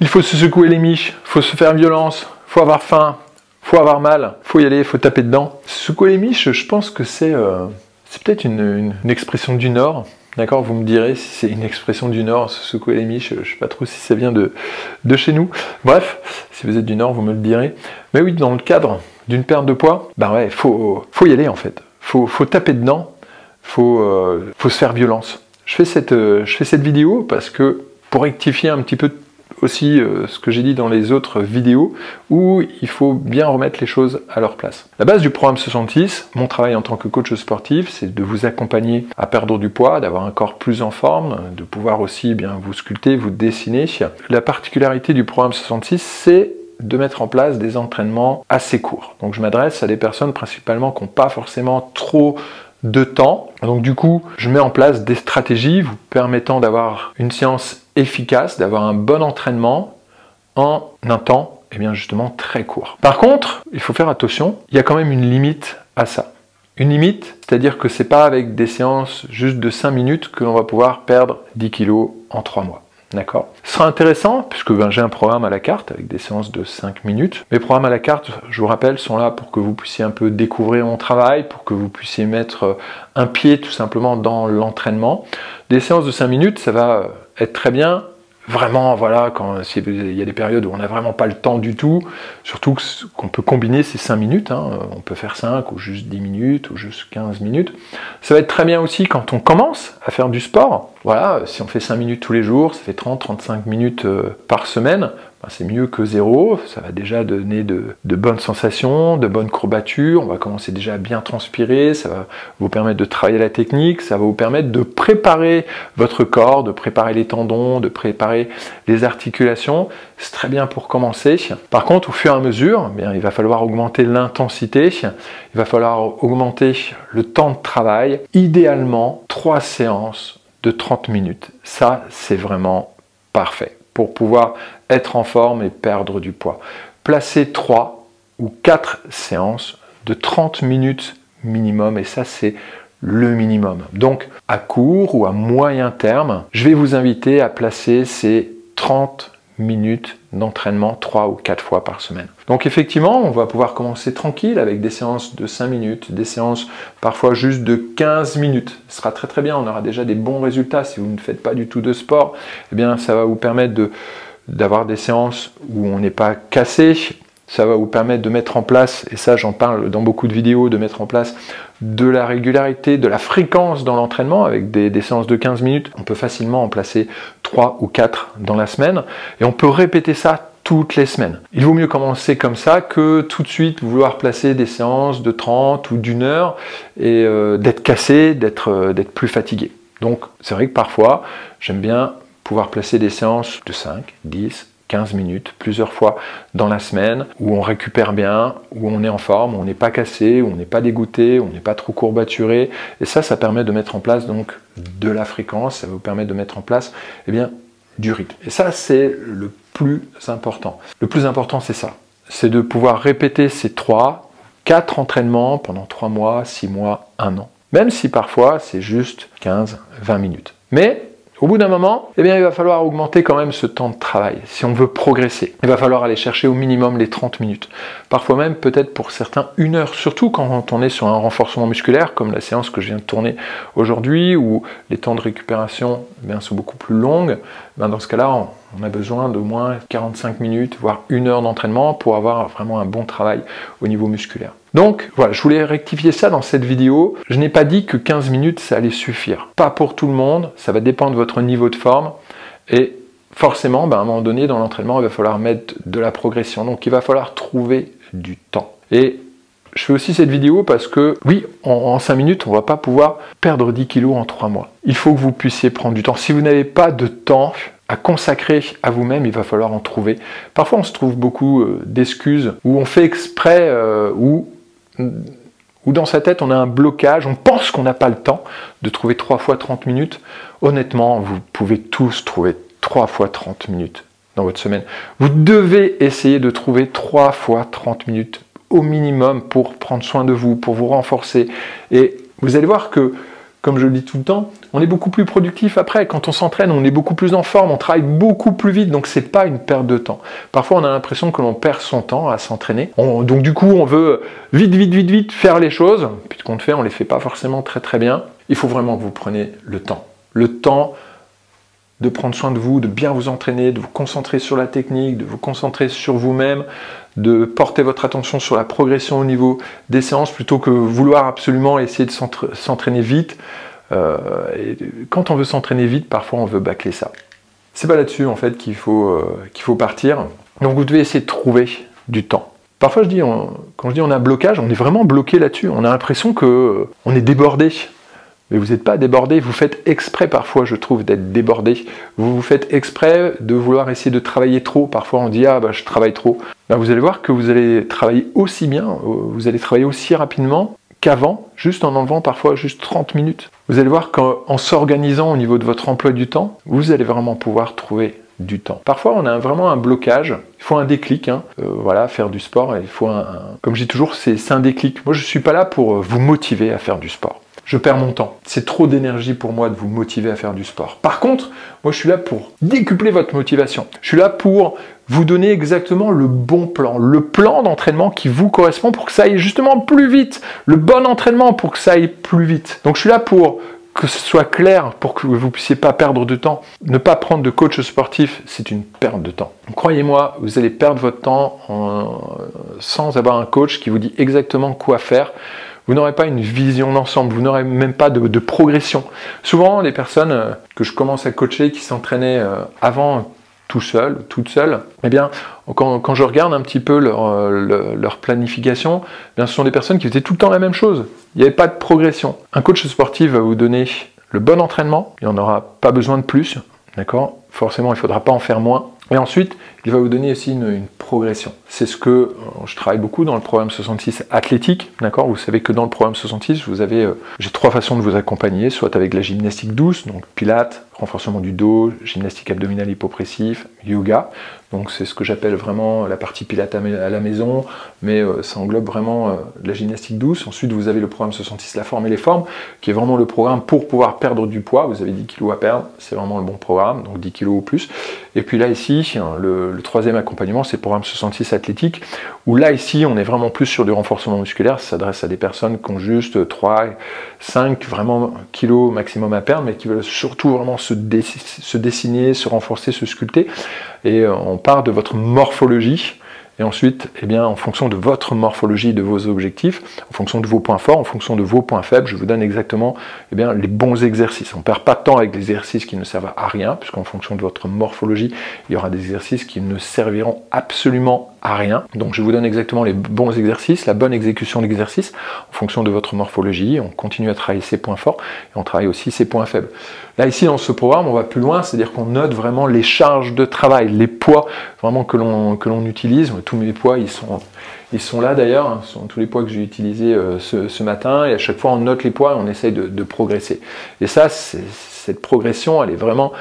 Il faut se secouer les miches, il faut se faire violence, il faut avoir faim, il faut avoir mal, il faut y aller, il faut taper dedans. Secouer les miches, je pense que c'est peut-être une expression du Nord. D'accord, vous me direz si c'est une expression du Nord, se secouer les miches, je ne sais pas trop si ça vient de chez nous. Bref, si vous êtes du Nord, vous me le direz. Mais oui, dans le cadre d'une perte de poids, bah ouais, faut y aller en fait. Faut taper dedans, faut se faire violence. Je fais cette vidéo parce que, pour rectifier un petit peu aussi ce que j'ai dit dans les autres vidéos, où il faut bien remettre les choses à leur place. La base du programme 66, mon travail en tant que coach sportif, c'est de vous accompagner à perdre du poids, d'avoir un corps plus en forme, de pouvoir aussi bien vous sculpter, vous dessiner. La particularité du programme 66, c'est de mettre en place des entraînements assez courts. Donc je m'adresse à des personnes principalement qui n'ont pas forcément trop de temps. Donc du coup, je mets en place des stratégies vous permettant d'avoir une séance efficace, d'avoir un bon entraînement en un temps, eh bien justement très court. Par contre, il faut faire attention, il y a quand même une limite à ça. Une limite, c'est-à-dire que c'est pas avec des séances juste de 5 minutes que l'on va pouvoir perdre 10 kilos en 3 mois. D'accord. Ce sera intéressant, puisque j'ai un programme à la carte avec des séances de 5 minutes. Mes programmes à la carte, je vous rappelle, sont là pour que vous puissiez un peu découvrir mon travail, pour que vous puissiez mettre un pied tout simplement dans l'entraînement. Des séances de 5 minutes, ça va être très bien. Vraiment, voilà, il y a des périodes où on n'a vraiment pas le temps du tout, surtout qu'on peut combiner ces 5 minutes, hein, on peut faire 5 ou juste 10 minutes ou juste 15 minutes. Ça va être très bien aussi quand on commence à faire du sport. Voilà, si on fait 5 minutes tous les jours, ça fait 30-35 minutes par semaine. C'est mieux que 0, ça va déjà donner de bonnes sensations, de bonnes courbatures, on va commencer déjà à bien transpirer, ça va vous permettre de travailler la technique, ça va vous permettre de préparer votre corps, de préparer les tendons, de préparer les articulations. C'est très bien pour commencer. Par contre, au fur et à mesure, il va falloir augmenter l'intensité, il va falloir augmenter le temps de travail, idéalement 3 séances de 30 minutes. Ça, c'est vraiment parfait pour pouvoir être en forme et perdre du poids. Placez 3 ou 4 séances de 30 minutes minimum, et ça c'est le minimum. Donc à court ou à moyen terme, je vais vous inviter à placer ces 30 minutes d'entraînement 3 ou 4 fois par semaine. Donc effectivement, on va pouvoir commencer tranquille avec des séances de 5 minutes, des séances parfois juste de 15 minutes. Ce sera très très bien, on aura déjà des bons résultats. Si vous ne faites pas du tout de sport, eh bien ça va vous permettre d'avoir des séances où on n'est pas cassé. Ça va vous permettre de mettre en place, et ça j'en parle dans beaucoup de vidéos, de mettre en place de la régularité, de la fréquence dans l'entraînement avec des séances de 15 minutes. On peut facilement en placer 3 ou 4 dans la semaine et on peut répéter ça toutes les semaines. Il vaut mieux commencer comme ça que tout de suite vouloir placer des séances de 30 ou d'1 heure et d'être cassé, d'être plus fatigué. Donc c'est vrai que parfois j'aime bien pouvoir placer des séances de 5, 10, 15 minutes, plusieurs fois dans la semaine, où on récupère bien, où on est en forme, où on n'est pas cassé, où on n'est pas dégoûté, où on n'est pas trop courbaturé. Et ça permet de mettre en place donc de la fréquence, ça va vous permettre de mettre en place du rythme. Et ça, c'est le plus important. Le plus important, c'est ça. C'est de pouvoir répéter ces 3, 4 entraînements pendant 3 mois, 6 mois, 1 an. Même si parfois, c'est juste 15, 20 minutes. Mais au bout d'un moment, il va falloir augmenter quand même ce temps de travail. Si on veut progresser, il va falloir aller chercher au minimum les 30 minutes. Parfois même, peut-être pour certains, 1 heure. Surtout quand on est sur un renforcement musculaire, comme la séance que je viens de tourner aujourd'hui, où les temps de récupération sont beaucoup plus longues. Dans ce cas-là, on a besoin d'au moins 45 minutes, voire 1 heure d'entraînement pour avoir vraiment un bon travail au niveau musculaire. Donc voilà, je voulais rectifier ça dans cette vidéo. Je n'ai pas dit que 15 minutes, ça allait suffire. Pas pour tout le monde, ça va dépendre de votre niveau de forme. Et forcément, à un moment donné, dans l'entraînement, il va falloir mettre de la progression. Donc il va falloir trouver du temps. Et je fais aussi cette vidéo parce que, oui, en 5 minutes, on ne va pas pouvoir perdre 10 kilos en 3 mois. Il faut que vous puissiez prendre du temps. Si vous n'avez pas de temps à consacrer à vous-même, il va falloir en trouver. Parfois, on se trouve beaucoup d'excuses où on fait exprès, où dans sa tête, on a un blocage, on pense qu'on n'a pas le temps de trouver 3 fois 30 minutes. Honnêtement, vous pouvez tous trouver 3 fois 30 minutes dans votre semaine. Vous devez essayer de trouver 3 fois 30 minutes au minimum pour prendre soin de vous, pour vous renforcer. Et vous allez voir que comme je le dis tout le temps, on est beaucoup plus productif après. Quand on s'entraîne, on est beaucoup plus en forme, on travaille beaucoup plus vite, donc c'est pas une perte de temps. Parfois, on a l'impression que l'on perd son temps à s'entraîner. Donc du coup, on veut vite faire les choses, puis ce qu'on fait, on les fait pas forcément très bien. Il faut vraiment que vous preniez le temps. Le temps de prendre soin de vous, de bien vous entraîner, de vous concentrer sur la technique, de vous concentrer sur vous-même, de porter votre attention sur la progression au niveau des séances plutôt que vouloir absolument essayer de s'entraîner vite. Et quand on veut s'entraîner vite, parfois on veut bâcler ça. C'est pas là-dessus en fait qu'il faut partir. Donc vous devez essayer de trouver du temps. Parfois quand je dis on a un blocage, on est vraiment bloqué là-dessus. On a l'impression qu'on est débordé. Mais vous n'êtes pas débordé, vous faites exprès parfois, je trouve, d'être débordé. Vous faites exprès de vouloir essayer de travailler trop. Parfois on dit « Ah, bah, je travaille trop ». Ben, vous allez voir que vous allez travailler aussi bien, vous allez travailler aussi rapidement qu'avant, juste en enlevant parfois juste 30 minutes. Vous allez voir qu'en s'organisant au niveau de votre emploi du temps, vous allez vraiment pouvoir trouver du temps. Parfois on a vraiment un blocage, il faut un déclic, voilà, faire du sport, il faut comme je dis toujours, c'est un déclic. Moi je ne suis pas là pour vous motiver à faire du sport. Je perds mon temps. C'est trop d'énergie pour moi de vous motiver à faire du sport. Par contre, moi je suis là pour décupler votre motivation. Je suis là pour vous donner exactement le bon plan, le plan d'entraînement qui vous correspond pour que ça aille justement plus vite, le bon entraînement pour que ça aille plus vite. Donc je suis là pour que ce soit clair, pour que vous ne puissiez pas perdre de temps. Ne pas prendre de coach sportif, c'est une perte de temps. Croyez-moi, vous allez perdre votre temps sans avoir un coach qui vous dit exactement quoi faire. Vous n'aurez pas une vision d'ensemble, vous n'aurez même pas de progression. Souvent, les personnes que je commence à coacher, qui s'entraînaient avant tout seul, toute seule, eh bien, quand je regarde un petit peu leur planification, eh bien, ce sont des personnes qui faisaient tout le temps la même chose. Il n'y avait pas de progression. Un coach sportif va vous donner le bon entraînement, il n'en aura pas besoin de plus, d'accord ? Forcément, il ne faudra pas en faire moins. Et ensuite, il va vous donner aussi une progression. C'est ce que je travaille beaucoup dans le programme 66 athlétique, d'accord ? Vous savez que dans le programme 66, j'ai 3 façons de vous accompagner, soit avec la gymnastique douce, donc pilates, renforcement du dos, gymnastique abdominale hypopressif, yoga. Donc c'est ce que j'appelle vraiment la partie pilates à la maison, mais ça englobe vraiment la gymnastique douce. Ensuite, vous avez le programme 66, la forme et les formes, qui est vraiment le programme pour pouvoir perdre du poids. Vous avez 10 kg à perdre, c'est vraiment le bon programme, donc 10 kg ou plus. Et puis là, ici, le 3e accompagnement, c'est le programme 66 athlétique, où là, ici, on est vraiment plus sur du renforcement musculaire. Ça s'adresse à des personnes qui ont juste 3, 5 vraiment kilos maximum à perdre, mais qui veulent surtout vraiment se dessiner, se renforcer, se sculpter. Et on part de votre morphologie. Et ensuite, eh bien, en fonction de votre morphologie, de vos objectifs, en fonction de vos points forts, en fonction de vos points faibles, je vous donne exactement eh bien, les bons exercices. On ne perd pas de temps avec des exercices qui ne servent à rien, puisqu'en fonction de votre morphologie, il y aura des exercices qui ne serviront absolument à rien. Donc je vous donne exactement les bons exercices, la bonne exécution de l'exercice, en fonction de votre morphologie. On continue à travailler ses points forts, et on travaille aussi ses points faibles. Là, ici, dans ce programme, on va plus loin, c'est-à-dire qu'on note vraiment les charges de travail, les poids vraiment que l'on utilise. Tous mes poids, ils sont là d'ailleurs, ce sont tous les poids que j'ai utilisés ce matin, et à chaque fois on note les poids et on essaye de progresser. Et ça, cette progression, elle est vraiment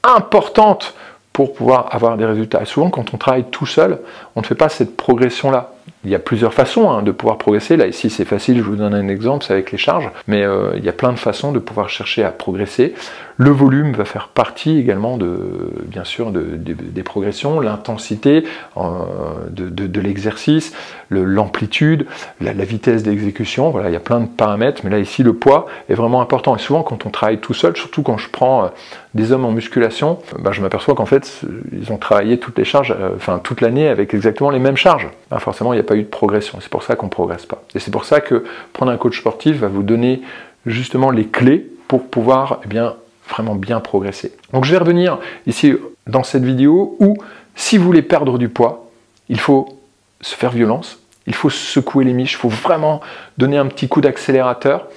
importante pour pouvoir avoir des résultats. Et souvent, quand on travaille tout seul, on ne fait pas cette progression-là. Il y a plusieurs façons de pouvoir progresser. Là, ici, c'est facile, je vous donne un exemple, c'est avec les charges. Mais il y a plein de façons de pouvoir chercher à progresser. Le volume va faire partie également, bien sûr, des progressions. L'intensité de l'exercice, l'amplitude, la vitesse d'exécution. Voilà, il y a plein de paramètres. Mais là, ici, le poids est vraiment important. Et souvent, quand on travaille tout seul, surtout quand je prends des hommes en musculation, je m'aperçois qu'en fait, ils ont travaillé toutes les charges, toute l'année avec exactement les mêmes charges. Forcément, il n'y a pas eu de progression. C'est pour ça qu'on ne progresse pas. Et c'est pour ça que prendre un coach sportif va vous donner justement les clés pour pouvoir vraiment bien progresser. Donc je vais revenir ici dans cette vidéo où, si vous voulez perdre du poids, il faut se faire violence, il faut secouer les miches, il faut vraiment donner un petit coup d'accélérateur.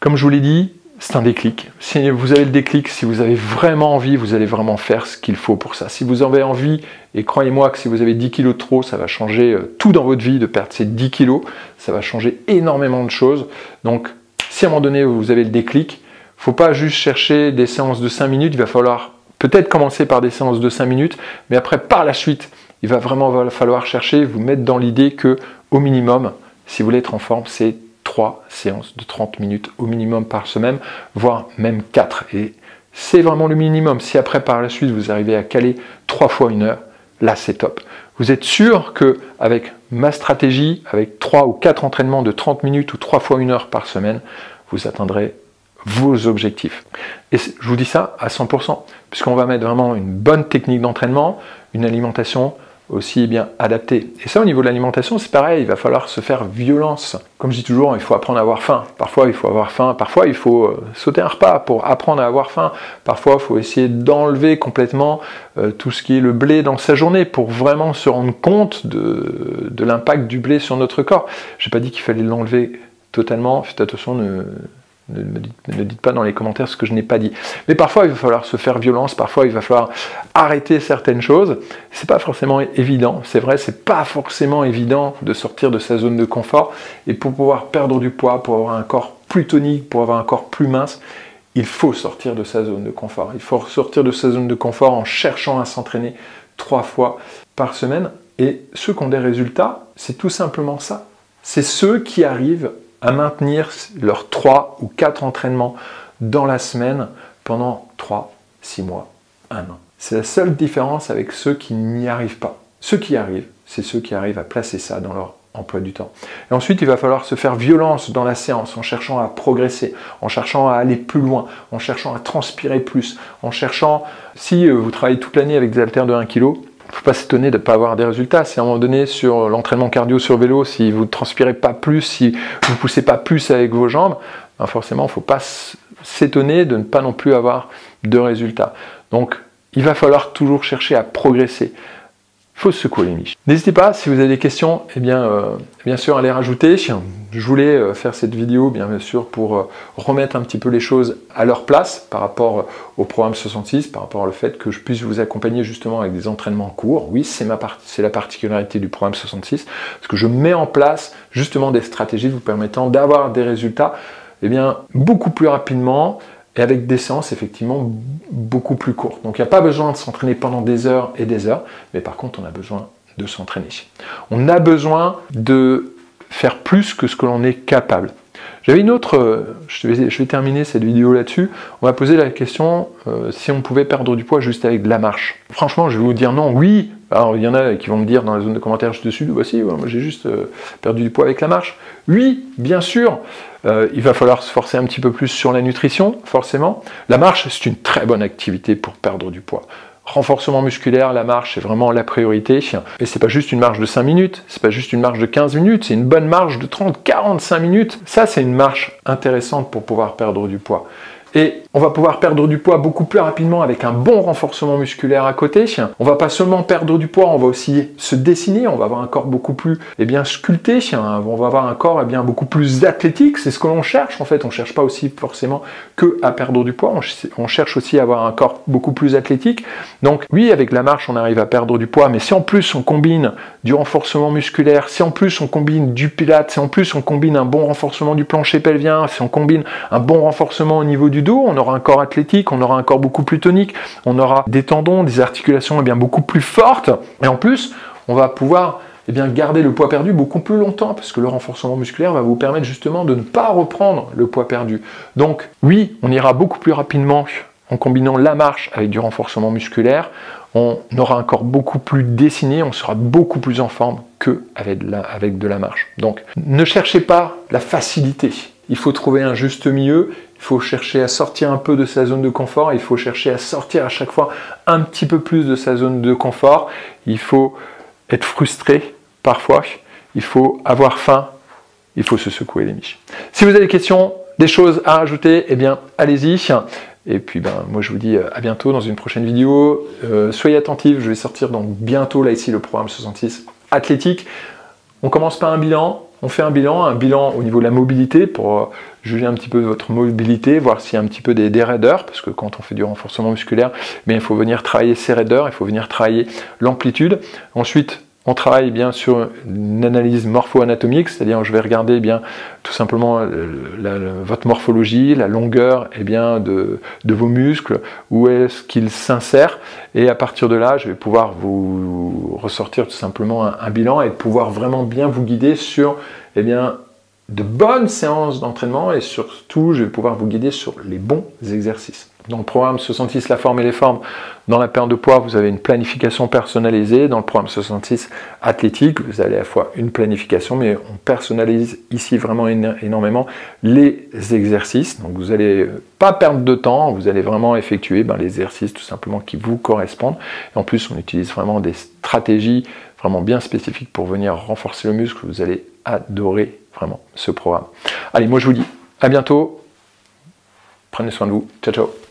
Comme je vous l'ai dit, c'est un déclic. Si vous avez le déclic, si vous avez vraiment envie, vous allez vraiment faire ce qu'il faut pour ça. Si vous en avez envie, et croyez-moi que si vous avez 10 kilos de trop, ça va changer tout dans votre vie de perdre ces 10 kilos. Ça va changer énormément de choses. Donc, si à un moment donné, vous avez le déclic, il ne faut pas juste chercher des séances de 5 minutes. Il va falloir peut-être commencer par des séances de 5 minutes, mais après, par la suite, il va vraiment falloir chercher, vous mettre dans l'idée que, au minimum, si vous voulez être en forme, c'est 3 séances de 30 minutes au minimum par semaine, voire même 4. Et c'est vraiment le minimum. Si après, par la suite, vous arrivez à caler 3 fois 1 heure, là, c'est top. Vous êtes sûr qu'avec ma stratégie, avec 3 ou 4 entraînements de 30 minutes ou 3 fois 1 heure par semaine, vous atteindrez vos objectifs. Et je vous dis ça à 100%, puisqu'on va mettre vraiment une bonne technique d'entraînement, une alimentation aussi bien adaptée. Et ça, au niveau de l'alimentation, c'est pareil, il va falloir se faire violence. Comme je dis toujours, il faut apprendre à avoir faim. Parfois, il faut avoir faim. Parfois, il faut sauter un repas pour apprendre à avoir faim. Parfois, il faut essayer d'enlever complètement tout ce qui est le blé dans sa journée pour vraiment se rendre compte de l'impact du blé sur notre corps. Je n'ai pas dit qu'il fallait l'enlever totalement. Faites attention, ne dites pas dans les commentaires ce que je n'ai pas dit. Mais parfois, il va falloir se faire violence, parfois, il va falloir arrêter certaines choses. C'est pas forcément évident, c'est vrai, c'est pas forcément évident de sortir de sa zone de confort. Et pour pouvoir perdre du poids, pour avoir un corps plus tonique, pour avoir un corps plus mince, il faut sortir de sa zone de confort. Il faut sortir de sa zone de confort en cherchant à s'entraîner 3 fois par semaine. Et ceux qui ont des résultats, c'est tout simplement ça. C'est ceux qui arrivent à maintenir leurs 3 ou 4 entraînements dans la semaine pendant 3, 6 mois, 1 an. C'est la seule différence avec ceux qui n'y arrivent pas. Ceux qui y arrivent, c'est ceux qui arrivent à placer ça dans leur emploi du temps. Et ensuite, il va falloir se faire violence dans la séance en cherchant à progresser, en cherchant à aller plus loin, en cherchant à transpirer plus, en cherchant, si vous travaillez toute l'année avec des haltères de 1 kg, il ne faut pas s'étonner de ne pas avoir des résultats. Si à un moment donné, sur l'entraînement cardio sur vélo, si vous ne transpirez pas plus, si vous ne poussez pas plus avec vos jambes, ben forcément, il ne faut pas s'étonner de ne pas non plus avoir de résultats. Donc, il va falloir toujours chercher à progresser. Il faut se secouer les miches. N'hésitez pas, si vous avez des questions, eh bien sûr, à les rajouter. Je voulais faire cette vidéo, bien sûr, pour remettre un petit peu les choses à leur place par rapport au programme 66, par rapport au fait que je puisse vous accompagner justement avec des entraînements courts. Oui, c'est la particularité du programme 66, parce que je mets en place justement des stratégies vous permettant d'avoir des résultats beaucoup plus rapidement, et avec des séances effectivement beaucoup plus courtes. Donc il n'y a pas besoin de s'entraîner pendant des heures et des heures, mais par contre on a besoin de s'entraîner. On a besoin de faire plus que ce que l'on est capable. J'avais une autre, je vais terminer cette vidéo là-dessus, on m'a posé la question si on pouvait perdre du poids juste avec de la marche. Franchement, je vais vous dire non, oui. Alors il y en a qui vont me dire dans la zone de commentaires juste dessus, voici, moi j'ai juste perdu du poids avec la marche. Oui, bien sûr, il va falloir se forcer un petit peu plus sur la nutrition, forcément. La marche, c'est une très bonne activité pour perdre du poids. Renforcement musculaire, la marche, c'est vraiment la priorité. Et c'est pas juste une marche de 5 minutes, c'est pas juste une marche de 15 minutes, c'est une bonne marche de 30, 45 minutes. Ça, c'est une marche intéressante pour pouvoir perdre du poids. Et on va pouvoir perdre du poids beaucoup plus rapidement avec un bon renforcement musculaire à côté. On va pas seulement perdre du poids, on va aussi se dessiner, on va avoir un corps beaucoup plus sculpté, on va avoir un corps beaucoup plus athlétique, c'est ce que l'on cherche en fait. On cherche pas aussi forcément que à perdre du poids, on cherche aussi à avoir un corps beaucoup plus athlétique. Donc oui, avec la marche on arrive à perdre du poids, mais si en plus on combine du renforcement musculaire, si en plus on combine du pilates, si en plus on combine un bon renforcement du plancher pelvien, si on combine un bon renforcement au niveau du dos, on aura un corps athlétique, on aura un corps beaucoup plus tonique, on aura des tendons, des articulations beaucoup plus fortes, et en plus on va pouvoir garder le poids perdu beaucoup plus longtemps, parce que le renforcement musculaire va vous permettre justement de ne pas reprendre le poids perdu. Donc oui, on ira beaucoup plus rapidement en combinant la marche avec du renforcement musculaire, on aura un corps beaucoup plus dessiné, on sera beaucoup plus en forme qu'avec de la marche. Donc ne cherchez pas la facilité, il faut trouver un juste milieu, il faut chercher à sortir un peu de sa zone de confort, il faut chercher à sortir à chaque fois un petit peu plus de sa zone de confort, il faut être frustré parfois, il faut avoir faim, il faut se secouer les miches. Si vous avez des questions, des choses à rajouter, allez-y. Et puis moi je vous dis à bientôt dans une prochaine vidéo. Soyez attentifs, je vais sortir donc bientôt là ici le programme 66 athlétique. On commence par un bilan, on fait un bilan au niveau de la mobilité pour juger un petit peu votre mobilité, voir s'il y a un petit peu des raideurs, parce que quand on fait du renforcement musculaire, il faut venir travailler ses raideurs, il faut venir travailler l'amplitude. Ensuite, on travaille bien sur une analyse morpho-anatomique, c'est-à-dire je vais regarder tout simplement votre morphologie, la longueur de vos muscles, où est-ce qu'ils s'insèrent, et à partir de là, je vais pouvoir vous ressortir tout simplement un bilan et pouvoir vraiment bien vous guider sur de bonnes séances d'entraînement et surtout, je vais pouvoir vous guider sur les bons exercices. Dans le programme 66, la forme et les formes, dans la perte de poids, vous avez une planification personnalisée. Dans le programme 66, athlétique, vous avez à la fois une planification, mais on personnalise ici vraiment énormément les exercices. Donc vous n'allez pas perdre de temps, vous allez vraiment effectuer les exercices tout simplement qui vous correspondent. Et en plus, on utilise vraiment des stratégies vraiment bien spécifiques pour venir renforcer le muscle. Vous allez adorer vraiment ce programme. Allez, moi je vous dis à bientôt. Prenez soin de vous. Ciao, ciao.